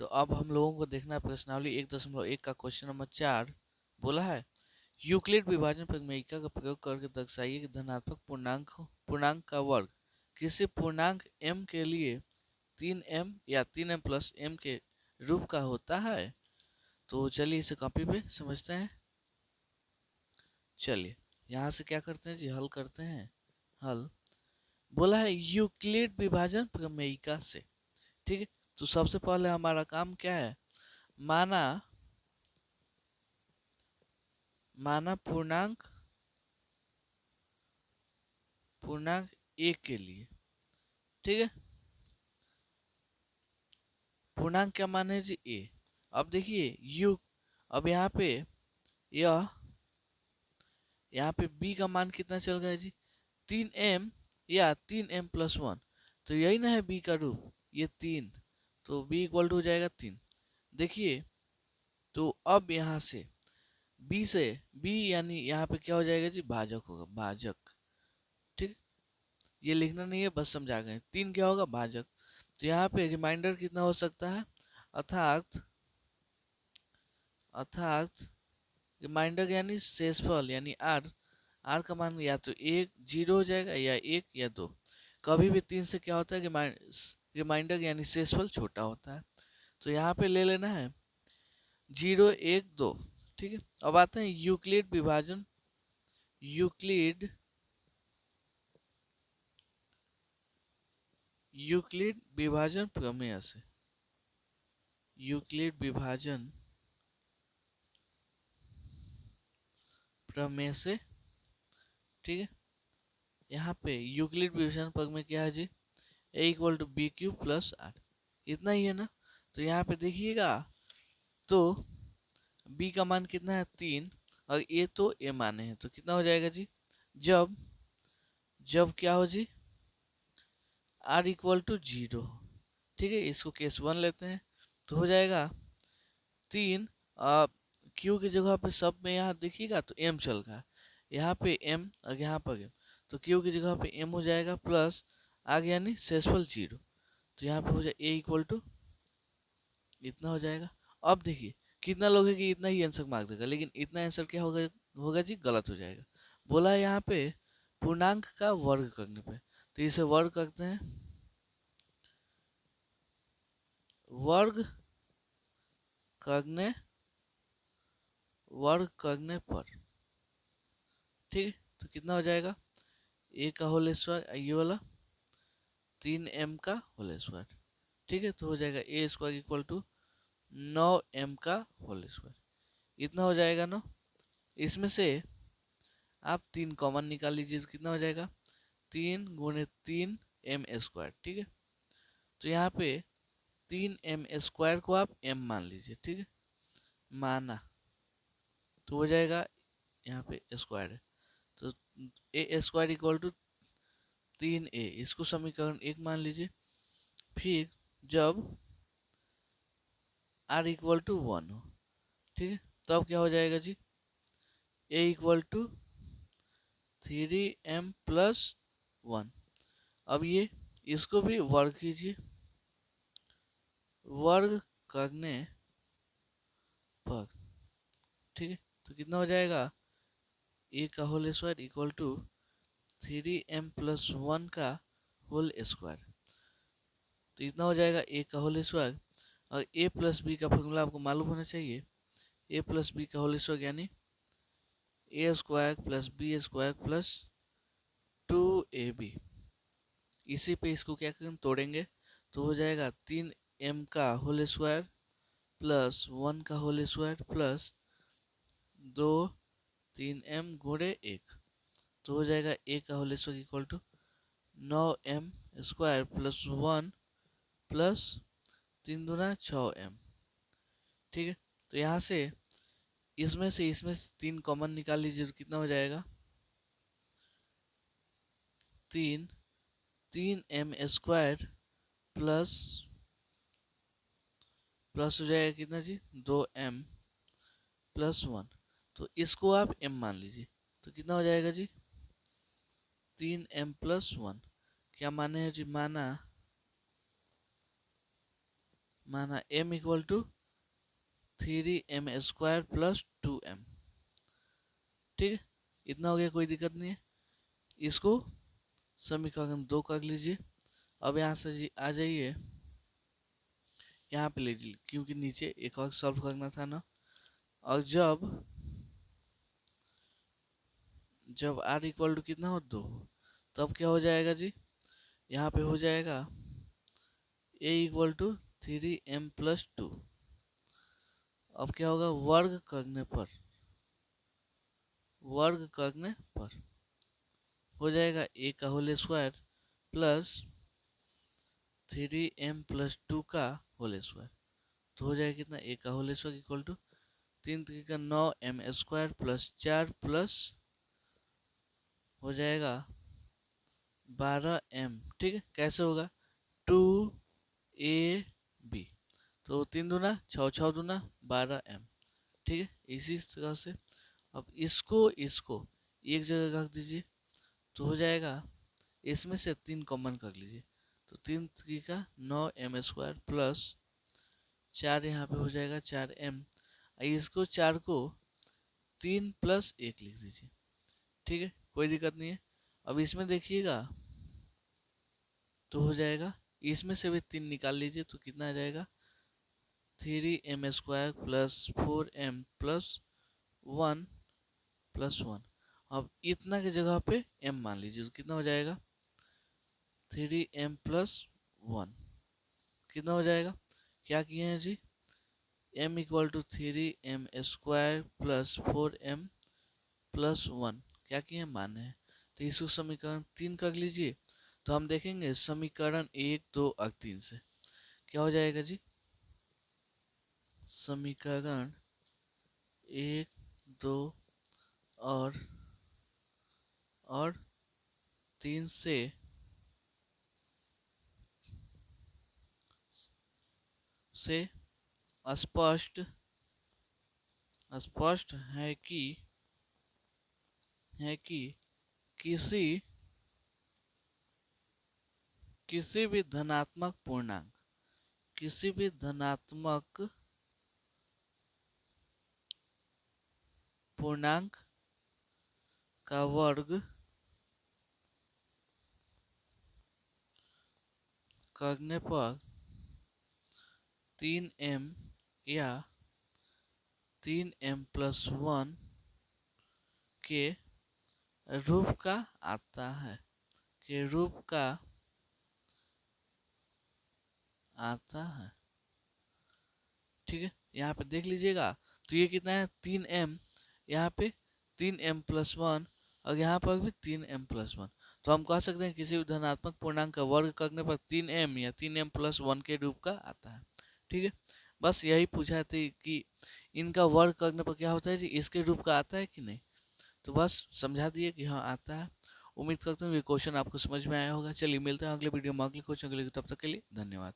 तो अब हम लोगों को देखना है प्रश्नावली 1.1 का क्वेश्चन नंबर 4 बोला है यूक्लिड विभाजन प्रमेयिका का प्रयोग करके दर्शाइए कि धनात्मक पूर्णांक का वर्ग किसी पूर्णांक m के लिए 3m या 3m प्लस m के रूप का होता है। तो चलिए इसे कॉपी पे समझते हैं। चलिए यहाँ से क्या करते हैं जी, हल करते हैं। हल बोला है यूक्लिड विभाजन प्रमेयिका से, ठीक है। तो सबसे पहले हमारा काम क्या है, माना पूर्णांक a के लिए, ठीक है। पूर्णांक क्या मान है जी a। अब देखिए यू, अब यहाँ पे b का मान कितना चल गया जी 3m या 3m प्लस 1। तो यही ना है b का रूप, ये 3, तो b इक्वल टू हो जाएगा 3। देखिए तो अब यहाँ से b यानी यहाँ पे क्या हो जाएगा जी, भाजक होगा, भाजक, ठीक। ये लिखना नहीं है, बस समझा गए। 3 क्या होगा, भाजक। तो यहाँ पे रिमाइंडर कितना हो सकता है, अर्थात रिमाइंडर यानी शेषफल यानी आर का मान या तो 0 हो जाएगा या 1 या 2। कभी भी 3 से क्या होता है, रिमाइंडर यानी शेषफल छोटा होता है। तो यहाँ पे ले लेना है 0 1 2, ठीक है। अब आते हैं यूक्लिड विभाजन प्रमेय से, यूक्लिड विभाजन प्रमेय से, ठीक है। यहाँ पे यूक्लिड विभाजन प्रमेय क्या है जी, a equal to B Q plus R, इतना ही है ना। तो यहाँ पे देखिएगा तो b का मान कितना है 3 और a तो a माने हैं, तो कितना हो जाएगा जी, जब क्या हो जी r इक्वल टू 0, ठीक है। इसको केस 1 लेते हैं, तो हो जाएगा 3 q की जगह पे सब में यहाँ देखिएगा तो m चल रहा है, यहाँ पे m और यहाँ पर m, तो q की जगह पे m हो जाएगा प्लस आगे यानी शेषफल 0। तो यहाँ पे हो जाए a इक्वल टू इतना हो जाएगा। अब देखिए कितना लोग है कि इतना ही आंसर मार्क देगा, लेकिन इतना आंसर क्या होगा जी, गलत हो जाएगा। बोला है यहाँ पे पूर्णांक का वर्ग करने पे, तो इसे वर्ग करते हैं, वर्ग करने पर, ठीक है। तो कितना हो जाएगा, a का होल स्क्वायर ये वाला 3m का होल स्क्वायर, ठीक है। तो हो जाएगा a square equal to 9m का होल स्क्वायर, इतना हो जाएगा ना। इसमें से आप 3 कॉमन निकाल लीजिए, तो कितना हो जाएगा 3 गुणे 3 एम स्क्वायर, ठीक है। तो यहाँ पे 3m स्क्वायर को आप m मान लीजिए, ठीक है, माना, तो हो जाएगा यहाँ पे स्क्वायर है, तो a square equal to 3a, इसको समीकरण 1 मान लीजिए। फिर जब r इक्वल टू 1 हो, ठीक है, तब क्या हो जाएगा जी, a equal to 3m plus 1। अब ये इसको भी वर्ग कीजिए, वर्ग करने पर, ठीक है। तो कितना हो जाएगा, a का whole square equal to 3m plus 1 का होल स्क्वायर, तो इतना हो जाएगा a का होल स्क्वायर। और a प्लस बी का फॉर्मूला आपको मालूम होना चाहिए, a प्लस बी का होल स्क्वायर यानी a square plus B square plus 2ab। इसी पे इसको क्या करें, तोड़ेंगे, तो हो जाएगा 3m का होल स्क्वायर प्लस 1 का होल स्क्वायर प्लस 2 3m गुणे 1, तो हो जाएगा a का whole square equal to 9m square plus 1 plus 3 दूना 6m, ठीक है। तो यहाँ से इसमें से 3 कॉमन निकाल लीजिए, तो कितना हो जाएगा 3m स्क्वायर प्लस हो जाएगा कितना जी 2m प्लस 1, तो इसको आप m मान लीजिए, तो कितना हो जाएगा जी 3m प्लस 1। क्या माने हैं जी, माना m equal to 3m² plus 2m। ठीक है, इतना हो गया, कोई दिक्कत नहीं है। इसको समीकरण 2 कर लीजिए। अब यहाँ से जी आ जाइए, यहाँ पे लीजिए, क्योंकि नीचे एक और सॉल्व करना था ना। और जब r इक्वल टू कितना हो 2, तब क्या हो जाएगा जी, यहाँ पे हो जाएगा a equal to 3m plus 2। अब क्या होगा, वर्ग करने पर हो जाएगा a का whole square plus 3m plus 2 का होल स्क्वायर। तो हो जाएगा कितना, a का होल स्क्वायर इक्वल टू 3 3 का 9m² प्लस 4 प्लस हो जाएगा 12m। ठीक है, कैसे होगा, 2ab, तो 3 दूना 6 6 दूना 12m। ठीक है, इसी तरह से अब इसको एक जगह रख दीजिए, तो हो जाएगा, इसमें से 3 कॉमन कर लीजिए, तो 3 3 का 9m² प्लस 4 यहाँ पे हो जाएगा 4m। इसको 4 को 3 प्लस 1 लिख दीजिए। ठीक है, कोई दिक्कत नहीं है। अब इसमें देखिएगा तो हो जाएगा, इसमें से भी 3 निकाल लीजिए, तो कितना आ जाएगा, 3m² plus 4m plus 1 plus 1। अब इतना की जगह पे m मान लीजिए, तो कितना हो जाएगा, 3m प्लस 1 कितना हो जाएगा, क्या किए हैं जी, m equal to 3m² plus 4m plus 1 क्या किए, माने हैं। तो इसको समीकरण 3 कर लीजिए, तो हम देखेंगे समीकरण 1 2 और 3 से क्या हो जाएगा जी, समीकरण 1 2 और 3 से स्पष्ट है कि किसी भी धनात्मक पूर्णांक का वर्ग करने पर 3m या 3m प्लस 1 के रूप का आता है, ठीक है, यहाँ पे देख लीजिएगा, तो ये कितना है, 3m, यहाँ पे 3m प्लस 1 और यहाँ पर भी 3m प्लस 1। तो हम कह सकते हैं किसी भी धनात्मक पूर्णांक का वर्ग करने पर 3m या 3m प्लस 1 के रूप का आता है। ठीक है, बस यही पूछा था कि इनका वर्ग करने पर क्या होता है जी, इसके रूप का आता है कि नहीं। तो बस समझा दिए कि हाँ आता है। उम्मीद करता हूँ ये क्वेश्चन आपको समझ में आया होगा। चलिए मिलते हैं अगले वीडियो में अगले क्वेश्चन के लिए, तब तक के लिए धन्यवाद।